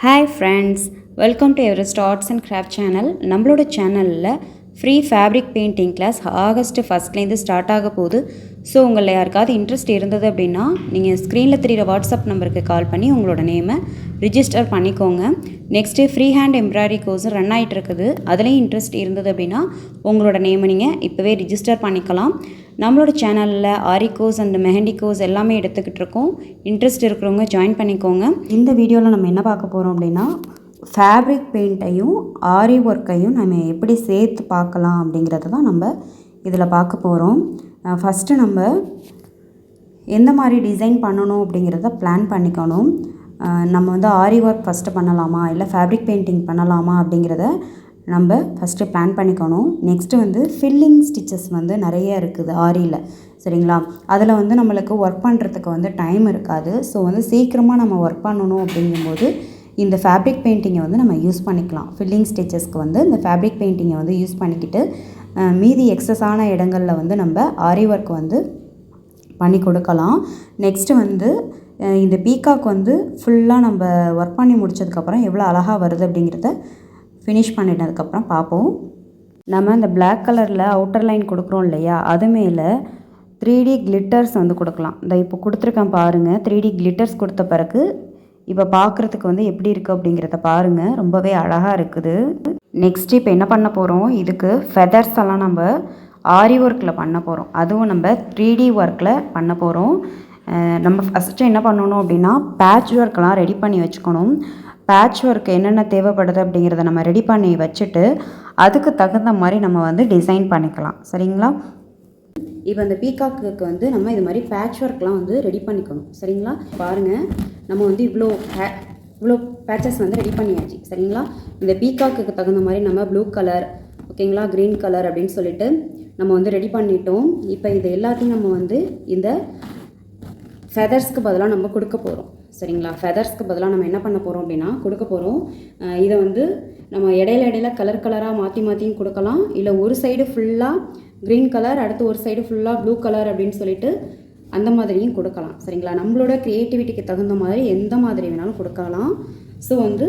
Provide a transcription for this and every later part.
Hi friends, welcome to Everest arts and craft channel. நம்மளோட சேனலில் free fabric painting class August ஃபஸ்ட்லேருந்து start ஆக போகுது. ஸோ உங்களில் யாருக்காவது இன்ட்ரெஸ்ட் இருந்தது அப்படின்னா நீங்கள் ஸ்க்ரீனில் தெரிகிற வாட்ஸ்அப் நம்பருக்கு கால் பண்ணி உங்களோட நேமை ரிஜிஸ்டர் பண்ணிக்கோங்க. Next free hand embroidery course run ஆகிட்டு இருக்குது. அதுலேயும் இன்ட்ரெஸ்ட் இருந்தது அப்படின்னா உங்களோட நேமை நீங்கள் இப்போவே ரிஜிஸ்டர் பண்ணிக்கலாம். நம்மளோட சேனலில் ஆரி கோர்ஸ் அண்ட் மெஹந்தி கோர்ஸ் எல்லாமே எடுத்துக்கிட்டு இருக்கோம். இன்ட்ரெஸ்ட் இருக்கிறவங்க ஜாயின் பண்ணிக்கோங்க. இந்த வீடியோவில் நம்ம என்ன பார்க்க போகிறோம் அப்படின்னா, ஃபேப்ரிக் பெயிண்ட்டையும் ஆரி ஒர்க்கையும் நம்ம எப்படி சேர்த்து பார்க்கலாம் அப்படிங்கிறத தான் நம்ம இதில் பார்க்க போகிறோம். ஃபஸ்ட்டு நம்ம எந்த மாதிரி டிசைன் பண்ணணும் அப்படிங்கிறத பிளான் பண்ணிக்கணும். நம்ம வந்து ஆரி ஒர்க் ஃபஸ்ட்டு பண்ணலாமா இல்லை ஃபேப்ரிக் பெயிண்டிங் பண்ணலாமா அப்படிங்கிறத நம்ம ஃபஸ்ட்டு பிளான் பண்ணிக்கணும். நெக்ஸ்ட்டு வந்து ஃபில்லிங் ஸ்டிச்சஸ் வந்து நிறைய இருக்குது ஆரியில், சரிங்களா? அதில் வந்து நம்மளுக்கு ஒர்க் பண்ணுறதுக்கு வந்து டைம் இருக்காது. ஸோ வந்து சீக்கிரமாக நம்ம ஒர்க் பண்ணணும் அப்படிங்கும்போது இந்த ஃபேப்ரிக் பெயிண்டிங்கை வந்து நம்ம யூஸ் பண்ணிக்கலாம். ஃபில்லிங் ஸ்டிச்சஸ்க்கு வந்து இந்த ஃபேப்ரிக் பெயிண்டிங்கை வந்து யூஸ் பண்ணிக்கிட்டு மீதி எக்ஸஸான இடங்களில் வந்து நம்ம ஆரி ஒர்க் வந்து பண்ணி கொடுக்கலாம். நெக்ஸ்ட்டு வந்து இந்த பீகாக் வந்து ஃபுல்லாக நம்ம ஒர்க் பண்ணி முடித்ததுக்கப்புறம் எவ்வளோ அழகாக வருது அப்படிங்கிறத ஃபினிஷ் பண்ணிட்டதுக்கப்புறம் பார்ப்போம். நம்ம இந்த பிளாக் கலரில் அவுட்டர் லைன் கொடுக்குறோம் இல்லையா, அது மேலே 3D கிளிட்டர்ஸ் வந்து கொடுக்கலாம். இந்த இப்போ கொடுத்துருக்கேன் பாருங்கள். 3D கிளிட்டர்ஸ் கொடுத்த பிறகு இப்போ பார்க்குறதுக்கு வந்து எப்படி இருக்குது அப்படிங்கிறத பாருங்கள். ரொம்பவே அழகாக இருக்குது. நெக்ஸ்ட்டு இப்போ என்ன பண்ண போகிறோம், இதுக்கு ஃபெதர்ஸ் எல்லாம் நம்ம ஆரி ஒர்க்கில் பண்ண போகிறோம். அதுவும் நம்ம 3D ஒர்க்கில் பண்ண போகிறோம். நம்ம ஃபஸ்ட்டு என்ன பண்ணணும் அப்படின்னா, பேட்ச் ஒர்க்கெலாம் ரெடி பண்ணி வச்சுக்கணும். பேட்ச் ஒர்க் என்னென்ன தேவைப்படுது அப்படிங்கிறத நம்ம ரெடி பண்ணி வச்சுட்டு அதுக்கு தகுந்த மாதிரி நம்ம வந்து டிசைன் பண்ணிக்கலாம், சரிங்களா? இப்போ அந்த பீகாக்கு வந்து நம்ம இது மாதிரி பேட்ச் ஒர்க்லாம் வந்து ரெடி பண்ணிக்கணும், சரிங்களா? பாருங்கள், நம்ம வந்து இவ்வளோ பேட்சஸ் வந்து ரெடி பண்ணியாச்சு, சரிங்களா? இந்த பீகாக்கு தகுந்த மாதிரி நம்ம ப்ளூ கலர், ஓகேங்களா, க்ரீன் கலர் அப்படின்னு சொல்லிட்டு நம்ம வந்து ரெடி பண்ணிட்டோம். இப்போ இது எல்லாத்தையும் நம்ம வந்து இந்த ஃபெதர்ஸ்க்கு பதிலாக நம்ம கொடுக்க போகிறோம், சரிங்களா? ஃபெதர்ஸ்க்கு பதிலாக நம்ம என்ன பண்ண போகிறோம் அப்படின்னா கொடுக்க போகிறோம். இதை வந்து நம்ம இடையில கலர் கலராக மாற்றியும் கொடுக்கலாம். இல்லை ஒரு சைடு ஃபுல்லாக க்ரீன் கலர், அடுத்து ஒரு சைடு ஃபுல்லாக ப்ளூ கலர் அப்படின்னு சொல்லிட்டு அந்த மாதிரியும் கொடுக்கலாம், சரிங்களா? நம்மளோட க்ரியேட்டிவிட்டிக்கு தகுந்த மாதிரி எந்த மாதிரி வேணாலும் கொடுக்கலாம். ஸோ வந்து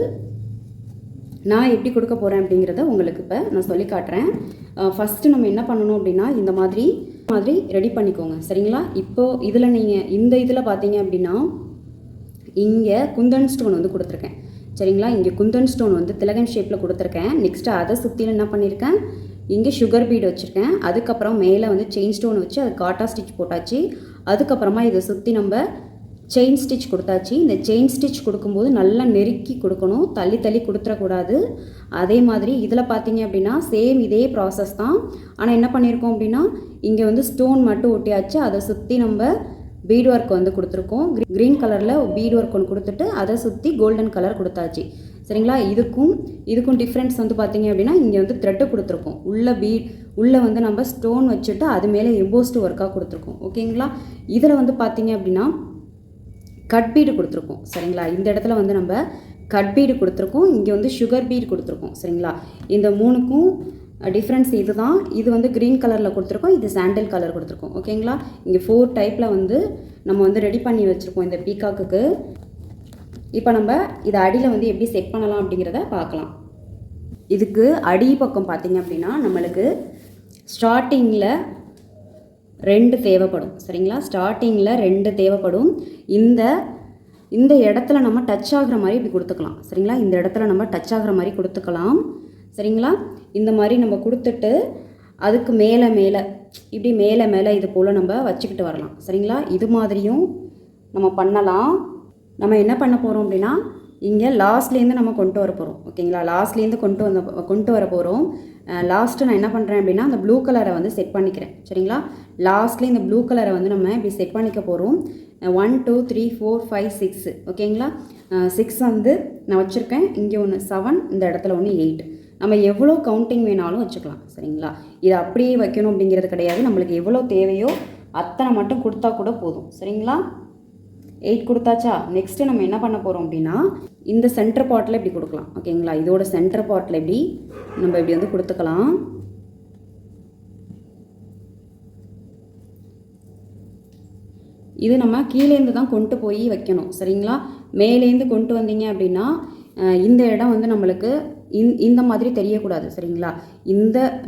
நான் எப்படி கொடுக்க போகிறேன் அப்படிங்கிறத உங்களுக்கு இப்போ நான் சொல்லி காட்டுறேன். ஃபஸ்ட்டு நம்ம என்ன பண்ணணும் அப்படின்னா இந்த மாதிரி ரெடி பண்ணிக்கோங்க, சரிங்களா? இப்போது இதில் நீங்கள் இந்த இதில் பார்த்தீங்க அப்படின்னா இங்கே குந்தன் ஸ்டோன் வந்து கொடுத்துருக்கேன், சரிங்களா? இங்கே குந்தன் ஸ்டோன் வந்து திலகம் ஷேப்பில் கொடுத்துருக்கேன். நெக்ஸ்ட்டு அதை சுற்றிலும் என்ன பண்ணியிருக்கேன், இங்கே சுகர் பீட் வச்சுருக்கேன். அதுக்கப்புறம் மேலே வந்து செயின் ஸ்டோன் வச்சு அது காட்டா ஸ்டிச் போட்டாச்சு. அதுக்கப்புறமா இதை சுற்றி நம்ம செயின் ஸ்டிச் கொடுத்தாச்சு. இந்த செயின் ஸ்டிச் கொடுக்கும்போது நல்லா நெருக்கி கொடுக்கணும், தள்ளி கொடுத்துடக்கூடாது. அதே மாதிரி இதில் பார்த்தீங்க அப்படின்னா சேம் இதே ப்ராசஸ் தான். ஆனால் என்ன பண்ணியிருக்கோம் அப்படின்னா இங்கே வந்து ஸ்டோன் மட்டும் ஒட்டியாச்சு. அதை சுற்றி நம்ம பீட் ஒர்க் வந்து கொடுத்துருக்கோம். க்ரீன் கலரில் பீட் ஒர்க் ஒன்று கொடுத்துட்டு அதை சுற்றி கோல்டன் கலர் கொடுத்தாச்சு, சரிங்களா? இதுக்கும் டிஃப்ரென்ஸ் வந்து பார்த்தீங்க அப்படின்னா இங்கே வந்து த்ரெட்டு கொடுத்துருக்கோம். உள்ளே வந்து நம்ம ஸ்டோன் வச்சுட்டு அது மேலே எம்போஸ்டு ஒர்க்காக கொடுத்துருக்கோம், ஓகேங்களா? இதில் வந்து பார்த்தீங்க அப்படின்னா கட் பீடு கொடுத்துருக்கோம், சரிங்களா? இந்த இடத்துல வந்து நம்ம கட் பீடு கொடுத்துருக்கோம், இங்கே வந்து சுகர் பீட் கொடுத்துருக்கோம், சரிங்களா? இந்த மூணுக்கும் டிஃப்ரென்ஸ் இது தான். இது வந்து க்ரீன் கலரில் கொடுத்துருக்கோம், இது சாண்டில் கலர் கொடுத்துருக்கோம், ஓகேங்களா? இங்கே 4 டைப்பில் வந்து நம்ம வந்து ரெடி பண்ணி வச்சுருக்கோம் இந்த பீகாக்குக்கு. இப்போ நம்ம இதை அடியில் வந்து எப்படி செட் பண்ணலாம் அப்படிங்கிறத பார்க்கலாம். இதுக்கு அடி பக்கம் பார்த்திங்க அப்படின்னா நம்மளுக்கு ஸ்டார்டிங்கில் 2 தேவைப்படும், சரிங்களா? ஸ்டார்டிங்கில் 2 தேவைப்படும். இந்த இடத்துல நம்ம டச் ஆகிற மாதிரி இப்படி கொடுத்துக்கலாம், சரிங்களா? இந்த இடத்துல நம்ம டச் ஆகிற மாதிரி கொடுத்துக்கலாம், சரிங்களா? இந்த மாதிரி நம்ம கொடுத்துட்டு அதுக்கு மேலே இப்படி மேலே இது போல் நம்ம வச்சுக்கிட்டு வரலாம், சரிங்களா? இது மாதிரியும் நம்ம பண்ணலாம். நம்ம என்ன பண்ண போகிறோம் அப்படின்னா இங்கே லாஸ்ட்லேருந்து நம்ம கொண்டு வர போகிறோம், ஓகேங்களா? லாஸ்ட்லேருந்து கொண்டு வர போகிறோம். லாஸ்ட்டு நான் என்ன பண்ணுறேன் அப்படின்னா அந்த ப்ளூ கலரை வந்து செட் பண்ணிக்கிறேன், சரிங்களா? லாஸ்ட்லேயே இந்த ப்ளூ கலரை வந்து நம்ம இப்படி செட் பண்ணிக்க போகிறோம். 1 2 3 4 5 6, ஓகேங்களா? 6 வந்து நான் வச்சுருக்கேன். இங்கே ஒன்று 7, இந்த இடத்துல ஒன்று 8. நம்ம எவ்வளோ கவுண்டிங் வேணாலும் வச்சுக்கலாம், சரிங்களா? இதை அப்படியே வைக்கணும் அப்படிங்கிறது கிடையாது. நம்மளுக்கு எவ்வளோ தேவையோ அத்தனை மட்டும் கொடுத்தா கூட போதும், சரிங்களா? 8 கொடுத்தாச்சா? நெக்ஸ்ட்டு நம்ம என்ன பண்ண போகிறோம் அப்படின்னா இந்த சென்டர் பார்ட்டில் இப்படி கொடுக்கலாம், ஓகேங்களா? இதோட சென்டர் பார்ட்டில் இப்படி நம்ம இப்படி வந்து கொடுத்துக்கலாம். இது நம்ம கீழேருந்து தான் கொண்டு போய் வைக்கணும், சரிங்களா? மேலேருந்து கொண்டு வந்தீங்க அப்படின்னா இந்த இடம் வந்து நம்மளுக்கு இந்த மாதிரி தெரியக்கூடாது சரிங்களா.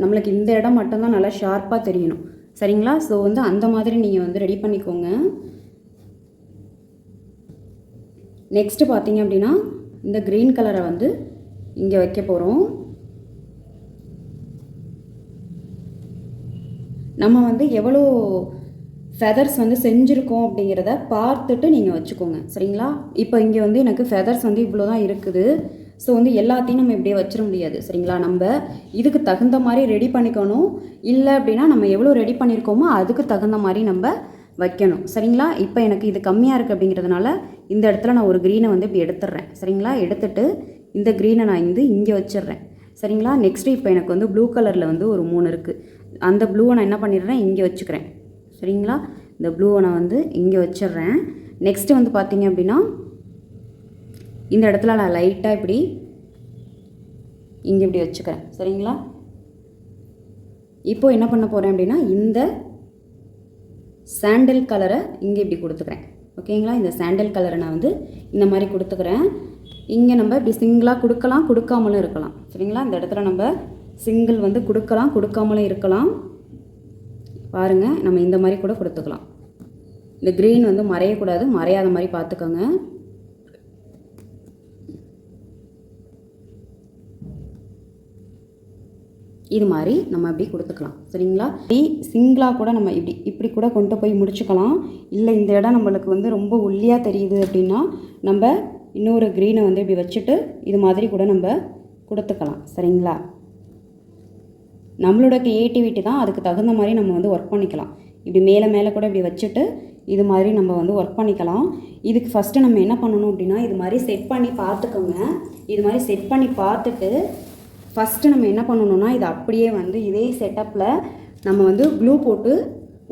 நம்மளுக்கு இந்த இடம் மட்டும்தான் நல்லா ஷார்ப்பாக தெரியணும் சரிங்களா. ஸோ வந்து அந்த மாதிரி நீங்கள் வந்து ரெடி பண்ணிக்கோங்க. நெக்ஸ்ட்டு பார்த்தீங்க அப்படின்னா இந்த க்ரீன் கலரை வந்து இங்கே வைக்க போகிறோம். நம்ம வந்து எவ்வளோ ஃபெதர்ஸ் வந்து செஞ்சுருக்கோம் அப்படிங்கிறத பார்த்துட்டு நீங்கள் வச்சுக்கோங்க சரிங்களா. இப்போ இங்கே வந்து எனக்கு ஃபெதர்ஸ் வந்து இவ்வளோ தான் இருக்குது. ஸோ வந்து எல்லாத்தையும் நம்ம இப்படியே வச்சிட முடியாது சரிங்களா. நம்ம இதுக்கு தகுந்த மாதிரி ரெடி பண்ணிக்கணும். இல்லை அப்படின்னா நம்ம எவ்வளோ ரெடி பண்ணியிருக்கோமோ அதுக்கு தகுந்த மாதிரி நம்ம வைக்கணும் சரிங்களா. இப்போ எனக்கு இது கம்மியாக இருக்குது அப்படிங்கிறதுனால இந்த இடத்துல நான் ஒரு க்ரீனை வந்து இப்படி எடுத்துடுறேன் சரிங்களா. எடுத்துட்டு இந்த க்ரீனை நான் வந்து இங்கே வச்சிடுறேன் சரிங்களா. நெக்ஸ்ட்டு இப்போ எனக்கு வந்து ப்ளூ கலரில் வந்து ஒரு 3 இருக்குது. அந்த ப்ளூவை நான் என்ன பண்ணிடுறேன், இங்கே வச்சுக்கிறேன் சரிங்களா. இந்த ப்ளூவை நான் வந்து இங்கே வச்சிடுறேன். நெக்ஸ்ட்டு வந்து பார்த்தீங்க அப்படின்னா இந்த இடத்துல நான் லைட்டாக இப்படி இங்கே இப்படி வச்சுக்கிறேன் சரிங்களா. இப்போது என்ன பண்ண போகிறேன் அப்படின்னா இந்த சாண்டல் கலரை இங்கே இப்படி கொடுத்துக்கிறேன் ஓகேங்களா. இந்த சாண்டல் கலரை நான் வந்து இந்த மாதிரி கொடுத்துக்கிறேன். இங்கே நம்ம இப்படி சிங்கிளாக கொடுக்கலாம், கொடுக்காமலும் இருக்கலாம் சரிங்களா. இந்த இடத்துல நம்ம சிங்கிள் வந்து கொடுக்கலாம், கொடுக்காமலும் இருக்கலாம். பாருங்கள், நம்ம இந்த மாதிரி கூட கொடுத்துக்கலாம். இந்த க்ரீன் வந்து மறையக்கூடாது, மறையாத மாதிரி பார்த்துக்கோங்க. இது மாதிரி நம்ம அப்படி கொடுத்துக்கலாம் சரிங்களா. இப்படி சிங்கிளாக கூட நம்ம இப்படி கூட கொண்டு போய் முடிச்சுக்கலாம். இல்லை இந்த இடம் நம்மளுக்கு வந்து ரொம்ப ஒல்லியாக தெரியுது அப்படின்னா நம்ம இன்னொரு க்ரீனை வந்து இப்படி வச்சுட்டு இது மாதிரி கூட நம்ம கொடுத்துக்கலாம் சரிங்களா. நம்மளோட க்ரியேட்டிவிட்டி தான், அதுக்கு தகுந்த மாதிரி நம்ம வந்து ஒர்க் பண்ணிக்கலாம். இப்படி மேலே மேலே கூட இப்படி வச்சுட்டு இது மாதிரி நம்ம வந்து ஒர்க் பண்ணிக்கலாம். இதுக்கு ஃபஸ்ட்டு நம்ம என்ன பண்ணணும் அப்படின்னா இது மாதிரி செட் பண்ணி பார்த்துக்கோங்க. இது மாதிரி செட் பண்ணி பார்த்துட்டு ஃபஸ்ட்டு நம்ம என்ன பண்ணணும்னா இது அப்படியே வந்து இதே செட்டப்பில் நம்ம வந்து க்ளூ போட்டு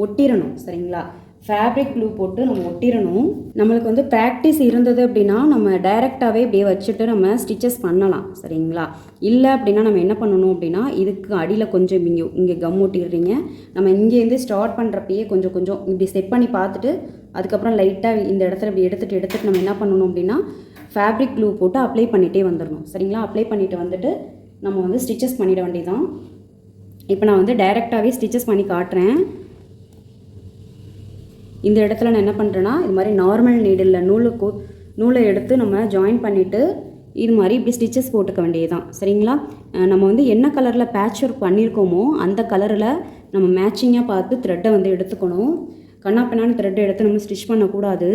ஒட்டிடணும் சரிங்களா. ஃபேப்ரிக் க்ளூ போட்டு நம்ம ஒட்டிடணும். நம்மளுக்கு வந்து ப்ராக்டிஸ் இருந்தது அப்படின்னா நம்ம டைரெக்டாகவே இப்படியே வச்சுட்டு நம்ம ஸ்டிச்சஸ் பண்ணலாம் சரிங்களா. இல்லை அப்படின்னா நம்ம என்ன பண்ணணும் அப்படின்னா இதுக்கு அடியில் கொஞ்சம் இங்கே கம் ஒட்டிடுறீங்க. நம்ம இங்கேருந்து ஸ்டார்ட் பண்ணுறப்பயே கொஞ்சம் கொஞ்சம் இப்படி செட் பண்ணி பார்த்துட்டு அதுக்கப்புறம் லைட்டாக இந்த இடத்துல இப்படி எடுத்துகிட்டு நம்ம என்ன பண்ணணும் அப்படின்னா ஃபேப்ரிக் க்ளூ போட்டு அப்ளை பண்ணிகிட்டே வந்துடணும் சரிங்களா. அப்ளை பண்ணிவிட்டு வந்துட்டு நம்ம வந்து ஸ்டிச்சஸ் பண்ணிட வேண்டியதான். இப்போ நான் வந்து டைரெக்டாகவே ஸ்டிச்சஸ் பண்ணி காட்டுறேன். இந்த இடத்துல நான் என்ன பண்ணுறேன்னா இது மாதிரி நார்மல் நீடில் நூலை எடுத்து நம்ம ஜாயின் பண்ணிவிட்டு இது மாதிரி இப்படி ஸ்டிச்சஸ் போட்டுக்க வேண்டியதுதான் சரிங்களா. நம்ம வந்து என்ன கலரில் பேட்ச் ஒர்க் பண்ணியிருக்கோமோ அந்த கலரில் நம்ம மேட்சிங்காக பார்த்து த்ரெட்டை வந்து எடுத்துக்கணும். கண்ணாப்பண்ணான த்ரெட்டை எடுத்து நம்ம ஸ்டிச் பண்ணக்கூடாது.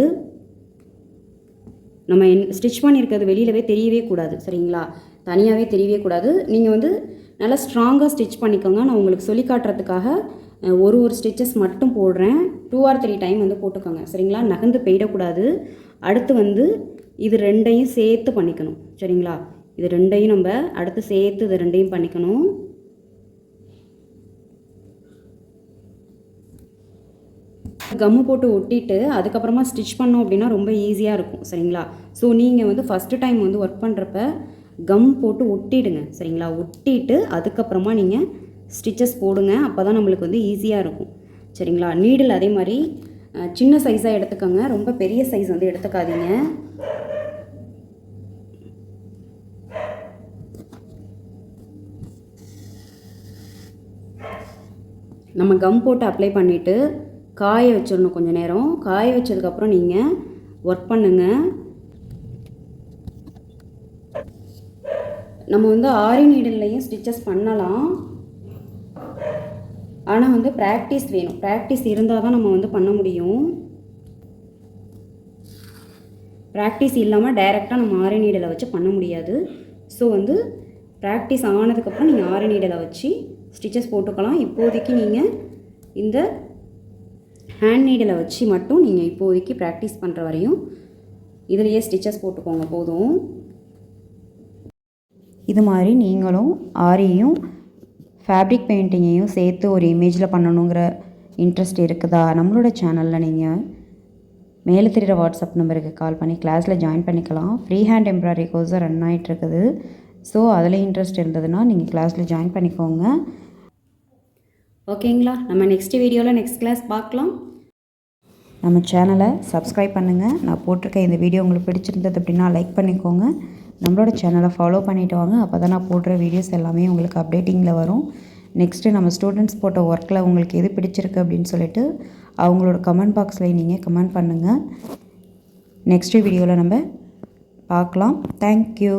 நம்ம ஸ்டிச் பண்ணியிருக்கிறது வெளியிலவே தெரியவே கூடாது சரிங்களா. தனியாகவே தெரியவே கூடாது. நீங்கள் வந்து நல்லா ஸ்ட்ராங்காக ஸ்டிச் பண்ணிக்கோங்க. நான் உங்களுக்கு சொல்லி காட்டுறதுக்காக ஒரு ஸ்டிச்சஸ் மட்டும் போடுறேன். 2 or 3 டைம் வந்து போட்டுக்கோங்க சரிங்களா. நகர்ந்து போயிடக்கூடாது. அடுத்து வந்து இது ரெண்டையும் சேர்த்து பண்ணிக்கணும் சரிங்களா. இது ரெண்டையும் நம்ம அடுத்து சேர்த்து இது ரெண்டையும் பண்ணிக்கணும். கம்மு போட்டு ஒட்டிட்டு அதுக்கப்புறமா ஸ்டிச் பண்ணோம் அப்படின்னா ரொம்ப ஈஸியாக இருக்கும் சரிங்களா. ஸோ நீங்கள் வந்து ஃபஸ்ட்டு டைம் வந்து ஒர்க் பண்ணுறப்ப கம் போட்டு ஒட்டிடுங்க சரிங்களா. ஒட்டிட்டு அதுக்கப்புறமா நீங்கள் ஸ்டிச்சஸ் போடுங்க. அப்போ தான் நம்மளுக்கு வந்து ஈஸியாக இருக்கும் சரிங்களா. நீடில் அதே மாதிரி சின்ன சைஸாக எடுத்துக்கோங்க, ரொம்ப பெரிய சைஸ் வந்து எடுத்துக்காதீங்க. நம்ம கம் போட்டு அப்ளை பண்ணிவிட்டு காய வச்சிடணும் கொஞ்சம் நேரம். காய வச்சதுக்கப்புறம் நீங்கள் ஒர்க் பண்ணுங்கள். நம்ம வந்து ஆரி நீடில்லையும் ஸ்டிச்சஸ் பண்ணலாம். ஆனால் வந்து ப்ராக்டிஸ் வேணும். ப்ராக்டிஸ் இருந்தால் தான் நம்ம வந்து பண்ண முடியும். ப்ராக்டிஸ் இல்லாமல் டைரெக்டாக நம்ம ஆரி நீடில் வச்சு பண்ண முடியாது. ஸோ வந்து ப்ராக்டிஸ் ஆனதுக்கப்புறம் நீங்கள் ஆரி நீடில் வச்சு ஸ்டிச்சஸ் போட்டுக்கலாம். இப்போதைக்கு நீங்கள் இந்த ஹேண்ட் நீடில் வச்சு மட்டும் நீங்கள் இப்போதைக்கு ப்ராக்டிஸ் பண்ணுற வரையும் இதுலேயே ஸ்டிச்சஸ் போட்டுக்கோங்க போதும். இது மாதிரி நீங்களும் ஆரியையும் ஃபேப்ரிக் பெயிண்டிங்கையும் சேர்த்து ஒரு இமேஜில் பண்ணணுங்கிற இன்ட்ரெஸ்ட் இருக்குதா? நம்மளோட சேனலில் நீங்கள் மேலே தெரிகிற வாட்ஸ்அப் நம்பருக்கு கால் பண்ணி கிளாஸில் ஜாயின் பண்ணிக்கலாம். Free hand embroidery course run ஆகிட்டுருக்குது. ஸோ அதில் இன்ட்ரெஸ்ட் இருந்ததுன்னா நீங்கள் கிளாஸில் ஜாயின் பண்ணிக்கோங்க. ஓகேங்களா? நம்ம நெக்ஸ்ட் வீடியோவில் நெக்ஸ்ட் கிளாஸ் பார்க்கலாம். நம்ம சேனலை சப்ஸ்கிரைப் பண்ணுங்கள். நான் போட்டிருக்க இந்த வீடியோ உங்களுக்கு பிடிச்சிருந்தது அப்படின்னா லைக் பண்ணிக்கோங்க. நம்மளோட சேனலை ஃபாலோ பண்ணிவிட்டு வாங்க. அப்போ தான் நான் போடுற வீடியோஸ் எல்லாமே உங்களுக்கு அப்டேட்டிங்கில் வரும். நெக்ஸ்ட்டு நம்ம ஸ்டூடெண்ட்ஸ் போட்ட ஒர்க்கில் உங்களுக்கு எது பிடிச்சிருக்கு அப்படின்னு சொல்லிட்டு அவங்களோட கமெண்ட் பாக்ஸில் நீங்கள் கமெண்ட் பண்ணுங்கள். நெக்ஸ்ட்டு வீடியோவில் நம்ம பார்க்கலாம். தேங்க்யூ.